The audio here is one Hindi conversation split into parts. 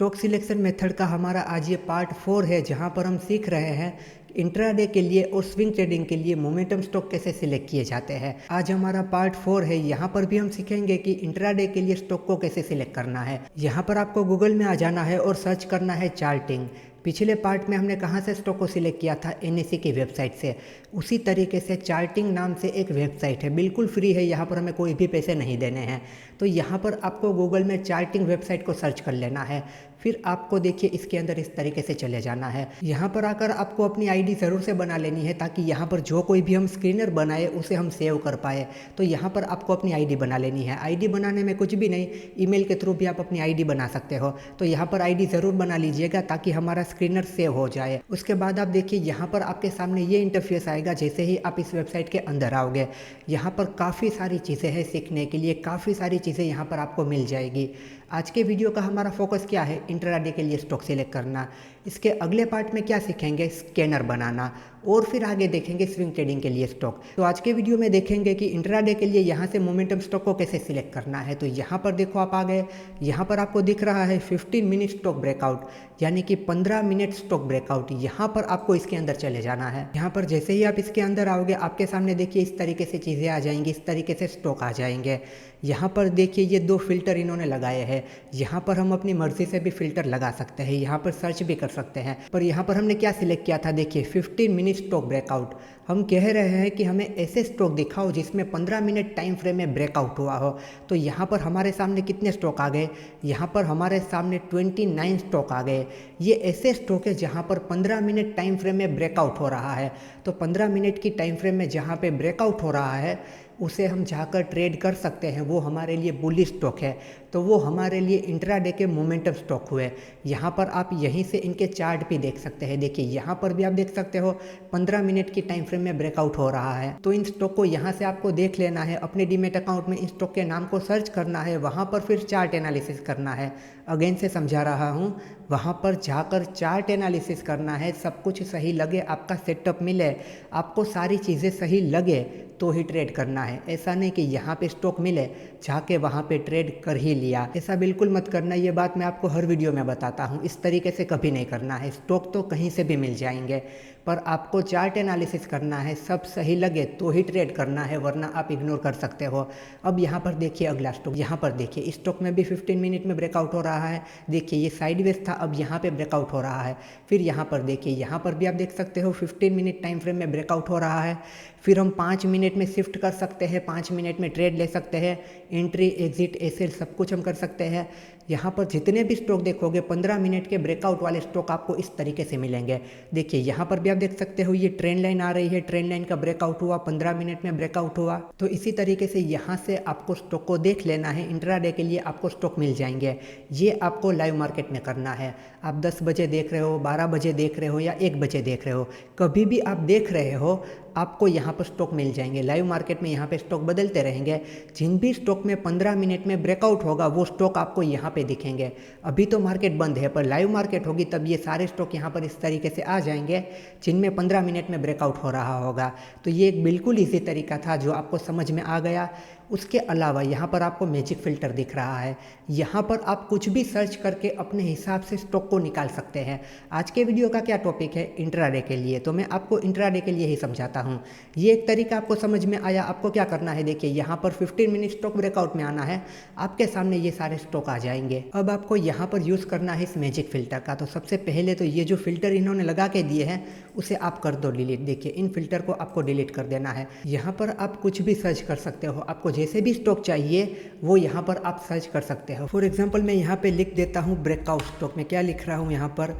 स्टॉक सिलेक्शन मेथड का हमारा आज ये पार्ट 4 है, जहां पर हम सीख रहे हैं इंट्राडे के लिए और स्विंग ट्रेडिंग के लिए मोमेंटम स्टॉक कैसे सिलेक्ट किए जाते हैं। आज हमारा पार्ट 4 है। यहाँ पर भी हम सीखेंगे कि इंट्राडे के लिए स्टॉक को कैसे सिलेक्ट करना है। यहाँ पर आपको गूगल में आ जाना है और सर्च करना है चार्टिंग। पिछले पार्ट में हमने कहाँ से स्टॉक को सिलेक्ट किया था, एनएसई की वेबसाइट से। उसी तरीके से चार्टिंग नाम से एक वेबसाइट है, बिल्कुल फ्री है, यहाँ पर हमें कोई भी पैसे नहीं देने हैं। तो यहाँ पर आपको गूगल में चार्टिंग वेबसाइट को सर्च कर लेना है। फिर आपको देखिए इसके अंदर इस तरीके से चले जाना है। यहाँ पर आकर आपको अपनी आईडी ज़रूर से बना लेनी है, ताकि यहाँ पर जो कोई भी हम स्क्रीनर बनाए उसे हम सेव कर पाए। तो यहाँ पर आपको अपनी आईडी बना लेनी है। आईडी बनाने में कुछ भी नहीं, ईमेल के थ्रू भी आप अपनी आईडी बना सकते हो। तो यहाँ पर आईडी ज़रूर बना लीजिएगा ताकि हमारा स्क्रीनर सेव हो जाए। उसके बाद आप देखिए यहाँ पर आपके सामने ये इंटरफेस आएगा जैसे ही आप इस वेबसाइट के अंदर आओगे। यहाँ पर काफ़ी सारी चीज़ें हैं सीखने के लिए, काफ़ी सारी चीज़ें यहाँ पर आपको मिल जाएगी। आज के वीडियो का हमारा फोकस क्या है, इंट्राडे के लिए स्टॉक सिलेक्ट करना। इसके अगले पार्ट में क्या सीखेंगे, स्कैनर बनाना, और फिर आगे देखेंगे स्विंग ट्रेडिंग के लिए स्टॉक। तो आज के वीडियो में देखेंगे कि इंट्राडे के लिए यहाँ से मोमेंटम स्टॉक को कैसे सिलेक्ट करना है। तो यहाँ पर देखो आप आ गए, यहाँ पर आपको दिख रहा है 15 मिनट स्टॉक ब्रेकआउट, यानी कि 15 मिनट स्टॉक ब्रेकआउट। यहाँ पर आपको इसके अंदर चले जाना है। यहाँ पर जैसे ही आप इसके अंदर आओगे, आपके सामने देखिए इस तरीके से चीज़ें आ जाएंगी, इस तरीके से स्टॉक आ जाएंगे। यहाँ पर देखिए ये 2 फिल्टर इन्होंने लगाए हैं। यहाँ पर हम अपनी मर्जी से भी फिल्टर लगा सकते हैं, यहाँ पर सर्च भी कर सकते हैं। पर यहाँ पर हमने क्या सिलेक्ट किया था, देखिए 15 मिनट स्टॉक ब्रेकआउट। हम कह रहे हैं कि हमें ऐसे स्टॉक दिखाओ जिसमें 15 मिनट टाइम फ्रेम में ब्रेकआउट हुआ हो। तो यहाँ पर हमारे सामने कितने स्टॉक आ गए, यहाँ पर हमारे सामने 29 स्टॉक आ गए। ये ऐसे स्टॉक है जहाँ पर 15 मिनट टाइम फ्रेम में ब्रेकआउट हो रहा है। तो 15 मिनट की टाइम फ्रेम में जहाँ पे ब्रेकआउट हो रहा है उसे हम जाकर ट्रेड कर सकते हैं। वो हमारे लिए बुलिश स्टॉक है, तो वो हमारे लिए इंट्राडे के मोमेंटम स्टॉक हुए। यहाँ पर आप यहीं से इनके चार्ट भी देख सकते हैं। देखिए यहाँ पर भी आप देख सकते हो 15 मिनट की टाइम फ्रेम में ब्रेकआउट हो रहा है। तो इन स्टॉक को यहाँ से आपको देख लेना है, अपने डीमेट अकाउंट में इन स्टॉक के नाम को सर्च करना है, वहाँ पर फिर चार्ट एनालिसिस करना है। अगेन से समझा रहा हूँ, वहाँ पर जाकर चार्ट एनालिसिस करना है। सब कुछ सही लगे, आपका सेटअप मिले, आपको सारी चीज़ें सही लगे तो ही ट्रेड करना है। ऐसा नहीं कि यहाँ पे स्टॉक मिले जाके वहाँ पे ट्रेड कर ही लिया, ऐसा बिल्कुल मत करना। ये बात मैं आपको हर वीडियो में बताता हूँ, इस तरीके से कभी नहीं करना है। स्टॉक तो कहीं से भी मिल जाएंगे, पर आपको चार्ट एनालिसिस करना है, सब सही लगे तो ही ट्रेड करना है, वरना आप इग्नोर कर सकते हो। अब यहाँ पर देखिए अगला स्टॉक, यहाँ पर देखिए इस स्टॉक में भी 15 मिनट में ब्रेकआउट हो रहा है। देखिए ये साइडवेज था, अब यहाँ पे ब्रेकआउट हो रहा है। फिर यहाँ पर देखिए, यहाँ पर भी आप देख सकते हो 15 मिनट टाइम फ्रेम में ब्रेकआउट हो रहा है। फिर हम 5 मिनट में शिफ्ट कर सकते हैं, 5 मिनट में ट्रेड ले सकते हैं, एंट्री एग्जिट ऐसे सब कुछ हम कर सकते हैं। यहाँ पर जितने भी स्टॉक देखोगे 15 मिनट के ब्रेकआउट वाले स्टॉक आपको इस तरीके से मिलेंगे। देखिए यहाँ पर भी आप देख सकते हो ये ट्रेंड लाइन आ रही है, ट्रेंड लाइन का ब्रेकआउट हुआ, 15 मिनट में ब्रेकआउट हुआ। तो इसी तरीके से यहाँ से आपको स्टॉक को देख लेना है। इंट्राडे के लिए आपको स्टॉक मिल जाएंगे। ये आपको लाइव मार्केट में करना है। आप 10 बजे देख रहे हो, 12 बजे देख रहे हो या 1 बजे देख रहे हो, कभी भी आप देख रहे हो, आपको यहाँ पर स्टॉक मिल जाएंगे। लाइव मार्केट में यहाँ पे स्टॉक बदलते रहेंगे। जिन भी स्टॉक में 15 मिनट में ब्रेकआउट होगा वो स्टॉक आपको यहाँ पे दिखेंगे। अभी तो मार्केट बंद है, पर लाइव मार्केट होगी तब ये सारे स्टॉक यहाँ पर इस तरीके से आ जाएंगे जिनमें 15 मिनट में ब्रेकआउट हो रहा होगा। तो ये एक बिल्कुल ईजी तरीका था जो आपको समझ में आ गया। उसके अलावा यहाँ पर आपको मैजिक फ़िल्टर दिख रहा है, यहाँ पर आप कुछ भी सर्च करके अपने हिसाब से स्टॉक को निकाल सकते हैं। आज के वीडियो का क्या टॉपिक है, इंट्राडे के लिए, तो मैं आपको इंट्राडे के लिए ही समझाता हूँ। ये एक तरीका आपको समझ में आया। आपको क्या करना है, देखिए यहाँ पर 15 मिनट स्टॉक ब्रेकआउट में आना है, आपके सामने ये सारे स्टॉक आ जाएंगे। अब आपको यहाँ पर यूज़ करना है इस मैजिक फ़िल्टर का। तो सबसे पहले तो ये जो फ़िल्टर इन्होंने लगा के दिए हैं उसे आप कर दो डिलीट। देखिए इन फिल्टर को आपको डिलीट कर देना है। यहाँ पर आप कुछ भी सर्च कर सकते हो, आपको जैसे भी स्टॉक चाहिए वो यहाँ पर आप सर्च कर सकते हो। फॉर एग्जांपल मैं यहाँ पे लिख देता हूँ ब्रेकआउट स्टॉक। में क्या लिख रहा हूँ यहाँ पर,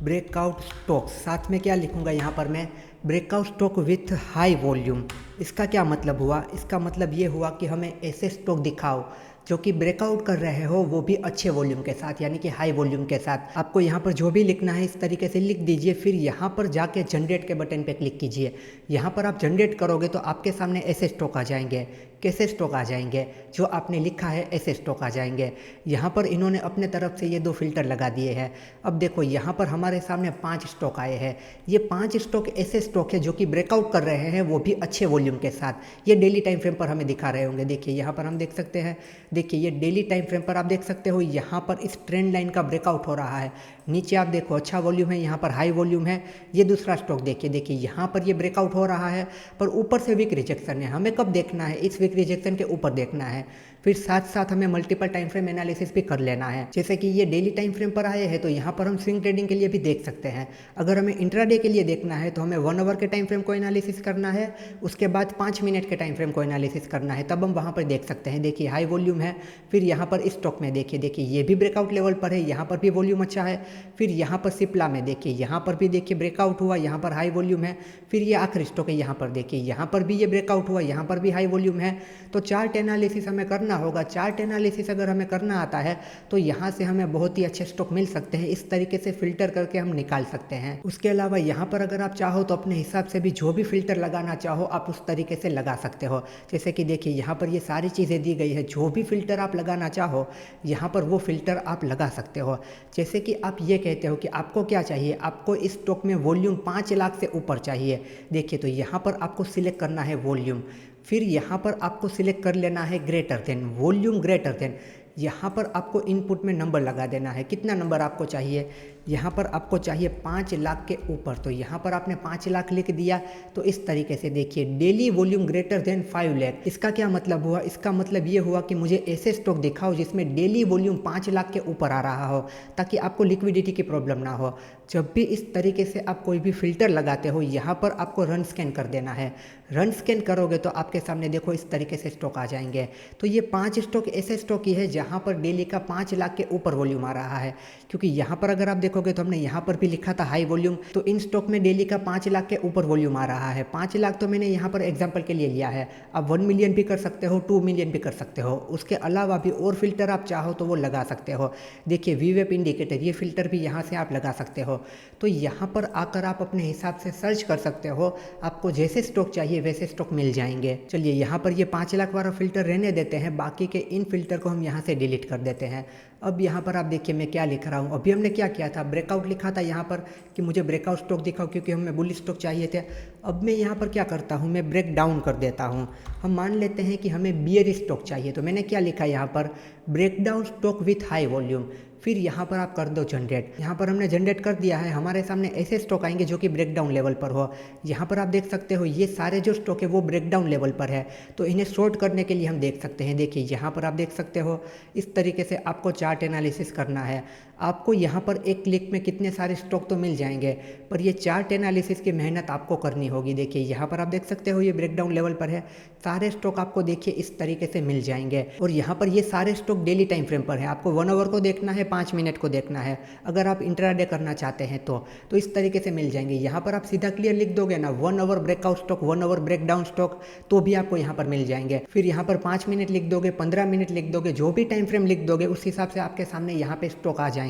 ब्रेकआउट स्टॉक। साथ में क्या लिखूँगा यहाँ पर मैं, breakout stock with high volume. इसका क्या मतलब हुआ, इसका मतलब ये हुआ कि हमें ऐसे स्टॉक दिखाओ जो कि ब्रेकआउट कर रहे हो, वो भी अच्छे वॉल्यूम के साथ, यानी कि हाई वॉल्यूम के साथ। आपको यहाँ पर जो भी लिखना है इस तरीके से लिख दीजिए। फिर यहाँ पर जाके जनरेट के बटन पे क्लिक कीजिए। यहाँ पर आप जनरेट करोगे तो आपके सामने ऐसे स्टॉक आ जाएंगे। कैसे स्टॉक आ जाएंगे, जो आपने लिखा है ऐसे स्टॉक आ जाएंगे। यहाँ पर इन्होंने अपने तरफ से ये 2 फिल्टर लगा दिए हैं। अब देखो यहाँ पर हमारे सामने 5 स्टॉक आए हैं। ये 5 स्टॉक ऐसे स्टॉक है जो कि ब्रेकआउट कर रहे हैं, वो भी अच्छे वॉल्यूम के साथ। ये डेली टाइम फ्रेम पर हमें दिखा रहे होंगे। देखिए यहाँ पर हम देख सकते हैं, देखिए ये डेली टाइम फ्रेम पर आप देख सकते हो, यहाँ पर इस ट्रेंड लाइन का ब्रेकआउट हो रहा है। नीचे आप देखो अच्छा वॉल्यूम है, यहाँ पर हाई वॉल्यूम है। ये दूसरा स्टॉक देखिए यहाँ पर ये ब्रेकआउट हो रहा है, पर ऊपर से वीक रिजेक्शन है। हमें कब देखना है, इस वीक रिजेक्शन के ऊपर देखना है। फिर साथ साथ हमें मल्टीपल टाइम फ्रेम एनालिसिस भी कर लेना है। जैसे कि ये डेली टाइम फ्रेम पर आए हैं, तो यहाँ पर हम स्विंग ट्रेडिंग के लिए भी देख सकते हैं। अगर हमें इंट्राडे के लिए देखना है तो हमें 1 आवर के टाइम फ्रेम को एनालिसिस करना है, उसके बाद 5 मिनट के टाइम फ्रेम को एनालिसिस करना है, तब हम वहाँ पर देख सकते हैं। देखिए हाई वॉल्यूम है। फिर यहाँ पर इस स्टॉक में देखिए ये भी ब्रेकआउट लेवल पर है, यहाँ पर भी वॉल्यूम अच्छा है। फिर यहाँ पर सिप्ला में देखिए, यहाँ पर भी देखिए ब्रेकआउट हुआ, यहाँ पर हाई वॉल्यूम है। फिर ये आखिरी स्टॉक है, यहाँ पर देखिए यहाँ पर भी ये ब्रेकआउट हुआ, यहाँ पर भी हाई वॉल्यूम है। तो चार्ट एनालिसिस हमें करना होगा। चार्ट एनालिसिस अगर हमें करना आता है तो यहाँ से हमें बहुत ही अच्छे स्टॉक मिल सकते हैं। इस तरीके से फिल्टर करके हम निकाल सकते हैं। उसके अलावा यहाँ पर अगर आप चाहो तो अपने हिसाब से भी जो भी फिल्टर लगाना चाहो आप उस तरीके से लगा सकते हो। जैसे कि देखिए यहाँ पर ये सारी चीज़ें दी गई है, जो भी फिल्टर आप लगाना चाहो यहाँ पर वो फिल्टर आप लगा सकते हो। जैसे कि आप ये कहते हो कि आपको क्या चाहिए, आपको इस स्टॉक में वॉल्यूम 5 लाख से ऊपर चाहिए। देखिए तो यहाँ पर आपको सिलेक्ट करना है वॉल्यूम। फिर यहाँ पर आपको सिलेक्ट कर लेना है greater than, volume greater than. यहाँ पर आपको इनपुट में नंबर लगा देना है, कितना नंबर आपको चाहिए। यहाँ पर आपको चाहिए 5 लाख के ऊपर, तो यहाँ पर आपने 5 लाख लिख दिया। तो इस तरीके से देखिए daily volume greater than 5 lakh. इसका क्या मतलब हुआ, इसका मतलब ये हुआ कि मुझे ऐसे स्टॉक दिखाओ जिसमें डेली वॉल्यूम 5 लाख के ऊपर आ रहा हो, ताकि आपको लिक्विडिटी की प्रॉब्लम ना हो। जब भी इस तरीके से आप कोई भी फिल्टर लगाते हो, यहाँ पर आपको रन स्कैन कर देना है। रन स्कैन करोगे तो आपके सामने देखो इस तरीके से स्टॉक आ जाएंगे। तो ये 5 स्टॉक ऐसे स्टॉक ही है जहाँ पर डेली का 5 लाख के ऊपर वॉल्यूम आ रहा है। क्योंकि यहाँ पर अगर आप देखोगे तो हमने यहाँ पर भी लिखा था हाई वॉल्यूम, तो इन स्टॉक में डेली का 5 लाख के ऊपर वॉल्यूम आ रहा है। 5 लाख तो मैंने यहाँ पर एग्जांपल के लिए लिया है। आप 1 मिलियन भी कर सकते हो, 2 मिलियन भी कर सकते हो। उसके अलावा भी और फिल्टर आप चाहो तो वो लगा सकते हो। देखिए वीवेप इंडिकेटर, ये फिल्टर भी यहाँ से आप लगा सकते हो। तो यहाँ पर आकर आप अपने हिसाब से सर्च कर सकते हो, आपको जैसे स्टॉक चाहिए वैसे स्टॉक मिल जाएंगे। चलिए यहाँ पर ये 5 लाख वाला फिल्टर रहने देते हैं, बाकी के इन फिल्टर को हम यहाँ से डिलीट कर देते हैं। अब यहाँ पर आप देखिए मैं क्या लिख रहा हूँ। अभी हमने क्या किया था, ब्रेकआउट लिखा था यहाँ पर कि मुझे ब्रेकआउट स्टॉक दिखाओ, क्योंकि हमें बुलिश स्टॉक चाहिए थे। अब मैं यहाँ पर क्या करता हूँ, मैं ब्रेक डाउन कर देता हूँ। हम मान लेते हैं कि हमें बियरिश स्टॉक चाहिए, तो मैंने क्या लिखा यहाँ पर, break down stock with high volume. फिर यहाँ पर आप कर दो जनरेट। यहाँ पर हमने जनरेट कर दिया है, हमारे सामने ऐसे स्टॉक आएंगे जो कि ब्रेकडाउन लेवल पर हो। यहाँ पर आप देख सकते हो ये सारे जो स्टॉक है वो ब्रेकडाउन लेवल पर है, तो इन्हें शॉर्ट करने के लिए हम देख सकते हैं। देखिए यहाँ पर आप देख सकते हो इस तरीके से आपको चार्ट एनालिसिस करना है। आपको यहाँ पर एक क्लिक में कितने सारे स्टॉक तो मिल जाएंगे, पर ये चार्ट एनालिसिस की मेहनत आपको करनी होगी। देखिए यहाँ पर आप देख सकते हो ये ब्रेकडाउन लेवल पर है, सारे स्टॉक आपको देखिए इस तरीके से मिल जाएंगे। और यहाँ पर ये सारे स्टॉक डेली टाइम फ्रेम पर है, आपको 1 आवर को देखना है, 5 मिनट को देखना है। अगर आप इंट्राडे करना चाहते हैं तो इस तरीके से मिल जाएंगे। यहाँ पर आप सीधा क्लियर लिख दोगे ना 1 hour breakout stock, 1 hour breakdown stock, तो भी आपको यहाँ पर मिल जाएंगे। फिर यहाँ पर 5 मिनट लिख दोगे, 15 मिनट लिख दोगे, जो भी टाइम फ्रेम लिख दोगे उस हिसाब से आपके सामने यहाँ पे स्टॉक आ जाएंगे।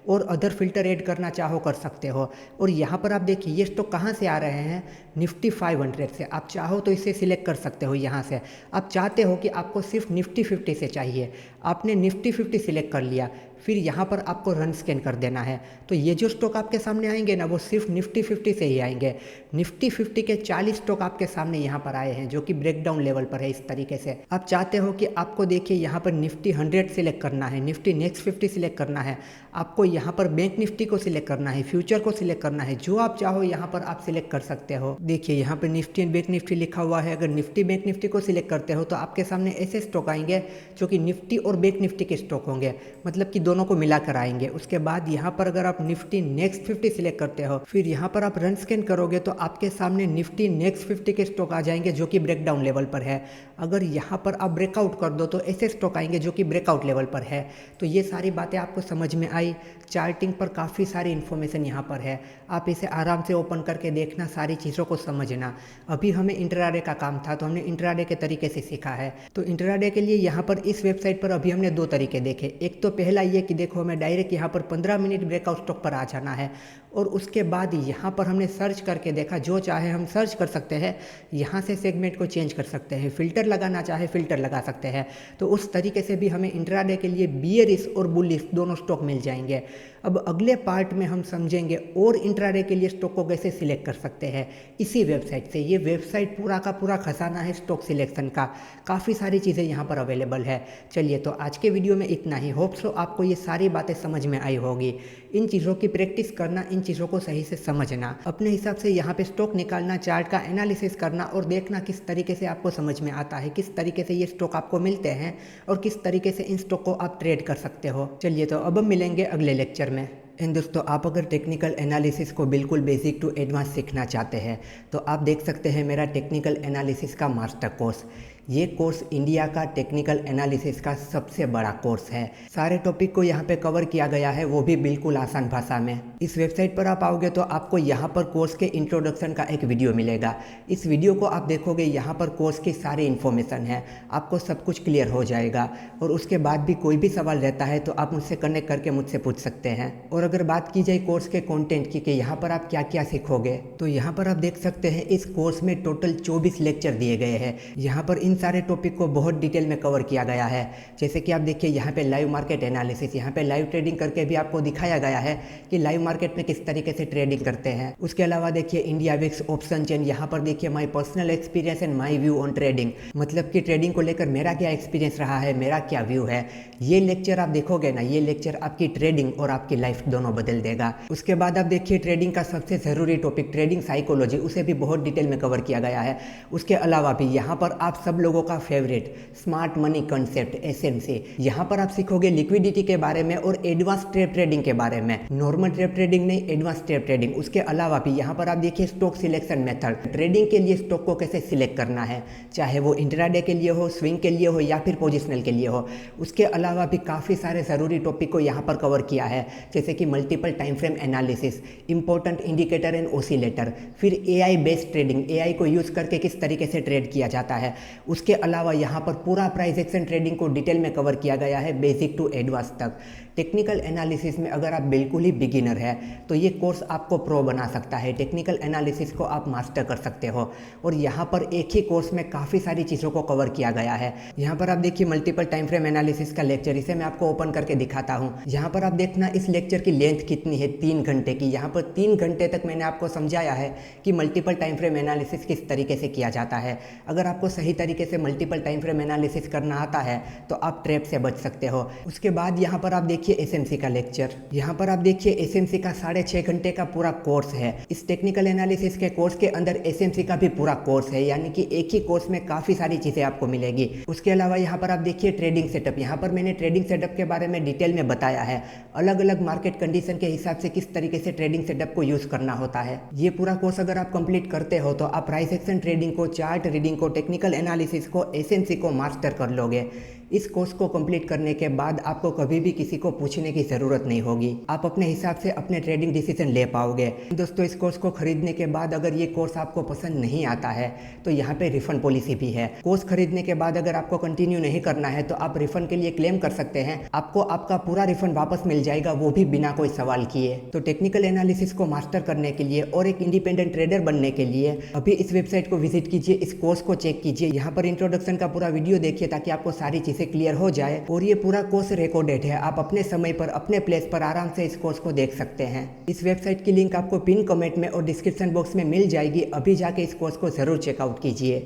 और अदर फिल्टर ऐड करना चाहो कर सकते हो। और यहाँ पर आप देखिए ये स्टॉक कहाँ से आ रहे हैं, निफ्टी 500 से। आप चाहो तो इसे सिलेक्ट कर सकते हो। यहाँ से आप चाहते हो कि आपको सिर्फ निफ्टी 50 से चाहिए, आपने निफ्टी 50 सिलेक्ट कर लिया। फिर यहाँ पर आपको रन स्कैन कर देना है, तो ये जो स्टॉक आपके सामने आएंगे ना वो सिर्फ निफ्टी 50 से ही आएंगे। निफ्टी 50 के 40 स्टॉक आपके सामने यहाँ पर आए हैं जो कि ब्रेकडाउन लेवल पर है। इस तरीके से आप चाहते हो कि आपको देखिए यहाँ पर निफ्टी 100 सिलेक्ट करना है, निफ्टी नेक्स्ट 50 सिलेक्ट करना है, आपको यहाँ पर बैंक निफ्टी को सिलेक्ट करना है, फ्यूचर को सिलेक्ट करना है, जो आप चाहो यहाँ पर आप सिलेक्ट कर सकते हो। देखिए यहाँ पर निफ्टी एंड बैंक निफ्टी लिखा हुआ है। अगर निफ्टी बैंक निफ्टी को सिलेक्ट करते हो तो आपके सामने ऐसे स्टॉक आएंगे जो कि निफ्टी और बैंक निफ्टी के स्टॉक होंगे, मतलब कि दोनों को मिलाकर आएंगे। उसके बाद यहाँ पर अगर आप निफ्टी नेक्स्ट 50 सिलेक्ट करते हो, फिर यहाँ पर आप रन स्कैन करोगे तो आपके सामने निफ्टी नेक्स्ट 50 के स्टॉक आ जाएंगे जो कि ब्रेकडाउन लेवल पर है। अगर यहाँ पर आप ब्रेकआउट कर दो तो ऐसे स्टॉक आएंगे जो कि ब्रेकआउट लेवल पर है। तो ये सारी बातें आपको समझ में आई। चार्टिंग पर काफ़ी सारी इन्फॉर्मेशन यहाँ पर है, आप इसे आराम से ओपन करके देखना, सारी चीज़ों को समझना। अभी हमें इंट्राडे का काम था तो हमने इंट्राडे के तरीके से सीखा है। तो इंट्राडे के लिए यहाँ पर इस वेबसाइट पर अभी हमने दो तरीके देखे। एक तो पहला ये कि देखो हमें डायरेक्ट यहाँ पर 15 मिनट ब्रेकआउट स्टॉक पर आ जाना है और उसके बाद यहाँ पर हमने सर्च करके देखा, जो चाहे हम सर्च कर सकते हैं, यहाँ से सेगमेंट को चेंज कर सकते हैं, फिल्टर लगाना चाहे फिल्टर लगा सकते हैं। तो उस तरीके से भी हमें इंट्राडे के लिए बियरिश और बुलिश दोनों स्टॉक मिल जाएंगे। अब अगले पार्ट में हम समझेंगे और इंट्राडे के लिए स्टॉक को कैसे सिलेक्ट कर सकते हैं इसी वेबसाइट से। ये वेबसाइट पूरा का पूरा खजाना है स्टॉक सिलेक्शन का, काफ़ी सारी चीज़ें यहाँ पर अवेलेबल है। चलिए तो आज के वीडियो में इतना ही। होप सो आपको ये सारी बातें समझ में आई होगी। इन चीज़ों की प्रैक्टिस करना, इन चीज़ों को सही से समझना, अपने हिसाब से यहाँ पे स्टॉक निकालना, चार्ट का एनालिसिस करना और देखना किस तरीके से आपको समझ में आता है, किस तरीके से ये स्टॉक आपको मिलते हैं और किस तरीके से इन स्टॉक को आप ट्रेड कर सकते हो। चलिए तो अब हम मिलेंगे अगले लेक्चर में। एंड दोस्तों, आप अगर टेक्निकल एनालिसिस को बिल्कुल बेसिक टू एडवांस सीखना चाहते हैं तो आप देख सकते हैं मेरा टेक्निकल एनालिसिस का मास्टर कोर्स। ये कोर्स इंडिया का टेक्निकल एनालिसिस का सबसे बड़ा कोर्स है। सारे टॉपिक को यहाँ पे कवर किया गया है, वो भी बिल्कुल आसान भाषा में। इस वेबसाइट पर आप आओगे तो आपको यहाँ पर कोर्स के इंट्रोडक्शन का एक वीडियो मिलेगा। इस वीडियो को आप देखोगे, यहाँ पर कोर्स की सारी इन्फॉर्मेशन है, आपको सब कुछ क्लियर हो जाएगा। और उसके बाद भी कोई भी सवाल रहता है तो आप मुझसे कनेक्ट करके मुझसे पूछ सकते हैं। और अगर बात की जाए कोर्स के कंटेंट की कि यहाँ पर आप क्या क्या सीखोगे, तो यहाँ पर आप देख सकते हैं इस कोर्स में टोटल 24 लेक्चर दिए गए हैं। यहाँ पर इन सारे टॉपिक को बहुत डिटेल में कवर किया गया है। जैसे कि आप देखिए यहाँ पे लाइव मार्केट एनालिसिस, यहाँ पे लाइव ट्रेडिंग करके भी आपको दिखाया गया है कि लाइव मार्केट में किस तरीके से ट्रेडिंग करते हैं। उसके अलावा देखिए इंडिया विक्स ऑप्शन चेन, यहाँ पर देखिए my personal experience and my view on trading, मतलब कि ट्रेडिंग को लेकर मेरा क्या एक्सपीरियंस रहा है, मेरा क्या व्यू है। ये लेक्चर आप देखोगे ना, ये लेक्चर आपकी ट्रेडिंग और आपकी लाइफ दोनों बदल देगा। उसके बाद आप देखिए ट्रेडिंग का सबसे ज़रूरी टॉपिक ट्रेडिंग साइकोलॉजी, उसे भी बहुत डिटेल में कवर किया गया है। उसके अलावा भी यहाँ पर आप सब लोगों का favourite smart money concept SMC, यहाँ पर आप सीखोगे लिक्विडिटी के बारे में और एडवांस ट्रेड ट्रेडिंग के बारे में। नॉर्मल ट्रेड ट्रेडिंग नहीं, एडवांस ट्रेड ट्रेडिंग। उसके अलावा भी यहाँ पर आप देखिए स्टॉक सिलेक्शन मेथड, ट्रेडिंग के लिए स्टॉक को कैसे सिलेक्ट करना है, चाहे वो इंट्राडे के लिए हो, स्विंग के लिए हो या फिर पोजिशनल के लिए हो। उसके अलावा भी काफ़ी सारे ज़रूरी टॉपिक को यहाँ पर कवर किया है, जैसे कि multiple time frame analysis, important indicator and oscillator, फिर AI बेस्ड ट्रेडिंग, AI को यूज़ करके किस तरीके से ट्रेड किया जाता है। उसके अलावा यहाँ पर पूरा प्राइस एक्शन ट्रेडिंग को डिटेल में कवर किया गया है, बेसिक टू एडवांस तक। टेक्निकल एनालिसिस में अगर आप बिल्कुल ही बिगिनर है तो ये कोर्स आपको प्रो बना सकता है। टेक्निकल एनालिसिस को आप मास्टर कर सकते हो और यहाँ पर एक ही कोर्स में काफ़ी सारी चीज़ों को कवर किया गया है। यहाँ पर आप देखिए मल्टीपल टाइम फ्रेम एनालिसिस का लेक्चर, इसे मैं आपको ओपन करके दिखाता हूँ। यहाँ पर आप देखना इस लेक्चर की लेंथ कितनी है, 3 घंटे की। यहाँ पर 3 घंटे तक मैंने आपको समझाया है कि मल्टीपल टाइम फ्रेम एनालिसिस किस तरीके से किया जाता है। अगर आपको सही तरीके से मल्टीपल टाइम फ्रेम एनालिसिस करना आता है तो आप ट्रैप से बच सकते हो। उसके बाद यहाँ पर आप देखिए SMC का लेक्चर, यहाँ पर आप देखिए SMC का 6.5 घंटे का पूरा कोर्स है। इस टेक्निकल एनालिसिस के कोर्स के अंदर SMC का भी पूरा कोर्स है, यानी कि एक ही कोर्स में काफ़ी सारी चीज़ें आपको मिलेगी। उसके अलावा यहाँ पर आप देखिए ट्रेडिंग सेटअप, यहाँ पर मैंने ट्रेडिंग सेटअप के बारे में डिटेल में बताया है, अलग अलग मार्केट कंडीशन के हिसाब से किस तरीके से ट्रेडिंग सेटअप को यूज़ करना होता है। ये पूरा कोर्स अगर आप कंप्लीट करते हो तो आप प्राइस एक्शन ट्रेडिंग को, चार्ट रीडिंग को, टेक्निकल एनालिसिस को, SMC को मास्टर कर लोगे। इस कोर्स को कंप्लीट करने के बाद आपको कभी भी किसी को पूछने की ज़रूरत नहीं होगी, आप अपने हिसाब से अपने ट्रेडिंग डिसीजन ले पाओगे। दोस्तों, इस कोर्स को खरीदने के बाद अगर ये कोर्स आपको पसंद नहीं आता है तो यहाँ पे रिफंड पॉलिसी भी है। कोर्स खरीदने के बाद अगर आपको कंटिन्यू नहीं करना है तो आप रिफंड के लिए क्लेम कर सकते हैं, आपको आपका पूरा रिफंड वापस मिल जाएगा, वो भी बिना कोई सवाल किए। तो टेक्निकल एनालिसिस को मास्टर करने के लिए और एक इंडिपेंडेंट ट्रेडर बनने के लिए अभी इस वेबसाइट को विजिट कीजिए, इस कोर्स को चेक कीजिए। यहाँ पर इंट्रोडक्शन का पूरा वीडियो देखिए ताकि आपको सारी चीज़ें क्लियर हो जाए। और ये पूरा कोर्स रिकॉर्डेड है, आप अपने समय पर अपने प्लेस पर आराम से इस कोर्स को देख सकते हैं। इस वेबसाइट की लिंक आपको पिन कमेंट में और डिस्क्रिप्शन बॉक्स में मिल जाएगी। अभी जाके इस कोर्स को जरूर चेकआउट कीजिए।